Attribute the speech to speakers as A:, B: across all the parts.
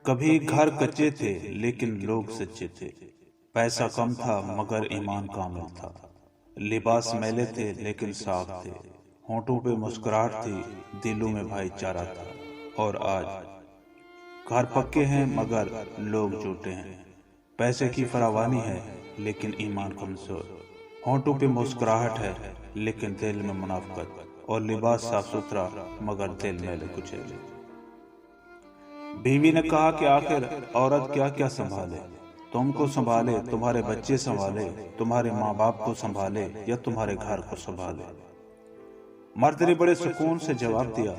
A: کبھی گھر کچے تھے لیکن لوگ سچے تھے، پیسہ کم تھا مگر ایمان کامل تھا، لباس میلے تھے لیکن صاف تھے، ہونٹوں پہ مسکراہٹ تھی، دلوں میں بھائی چارہ تھا۔ اور آج گھر پکے ہیں مگر لوگ جھوٹے ہیں، پیسے کی فراوانی ہے لیکن ایمان کمزور، ہونٹوں پہ مسکراہٹ ہے لیکن دل میں منافقت، اور لباس صاف ستھرا مگر دل میلے کچیلے۔ بیوی نے کہا کہ آخر عورت کیا کیا سنبھالے، تم کو سنبھالے، تمہارے بچے سنبھالے، تمہارے ماں باپ کو سنبھالے یا تمہارے گھر کو سنبھالے؟ مرد نے بڑے سکون سے جواب دیا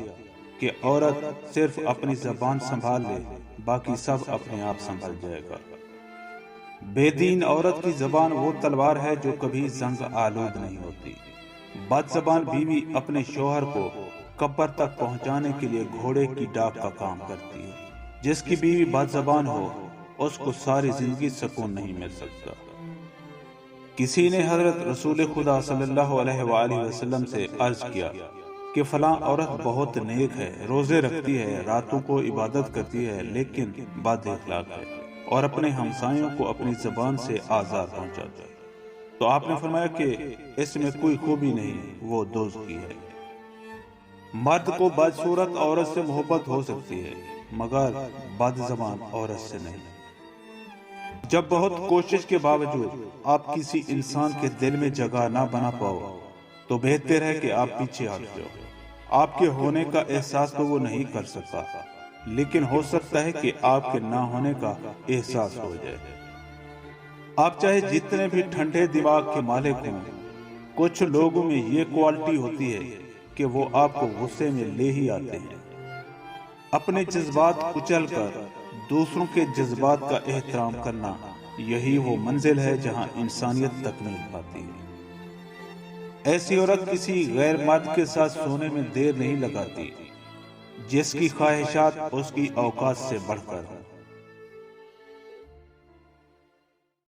A: کہ عورت صرف اپنی زبان سنبھال لے، باقی سب اپنے آپ سنبھل جائے گا۔ بے دین عورت کی زبان وہ تلوار ہے جو کبھی زنگ آلود نہیں ہوتی۔ بد زبان بیوی اپنے شوہر کو قبر تک پہنچانے کے لیے گھوڑے کی ڈاک کا کام کرتی ہے۔ جس کی بیوی بد زبان ہو اس کو ساری زندگی سکون نہیں مل سکتا۔ کسی نے حضرت رسول خدا صلی اللہ علیہ وآلہ وسلم سے عرض کیا کہ فلاں عورت بہت نیک ہے، روزے رکھتی ہے، راتوں کو عبادت کرتی ہے، لیکن بد اخلاق ہے اور اپنے ہمسایوں کو اپنی زبان سے آزار پہنچاتا ہے۔ تو آپ نے فرمایا کہ اس میں کوئی خوبی نہیں، وہ دوزخی ہے۔ مرد کو بدصورت عورت سے محبت ہو سکتی ہے مگر بد زبان عورت سے نہیں۔ جب بہت کوشش کے باوجود آپ کسی انسان کے دل میں جگہ نہ بنا پاؤ تو بہتر ہے کہ آپ پیچھے ہٹ جاؤ۔ آپ کے ہونے کا احساس تو وہ نہیں کر سکتا، لیکن ہو سکتا ہے کہ آپ کے نہ ہونے کا احساس ہو جائے۔ آپ چاہے جتنے بھی ٹھنڈے دماغ کے مالک ہوں، کچھ لوگوں میں یہ کوالٹی ہوتی ہے کہ وہ آپ کو غصے میں لے ہی آتے ہیں۔ اپنے جذبات کچل کر دوسروں کے جذبات کا احترام کرنا، یہی وہ منزل ہے جہاں انسانیت تکمیل پاتی ہے۔ ایسی عورت کسی غیر مرد کے ساتھ سونے میں دیر نہیں لگاتی جس کی خواہشات اس کی اوقات سے بڑھ کر ہوں۔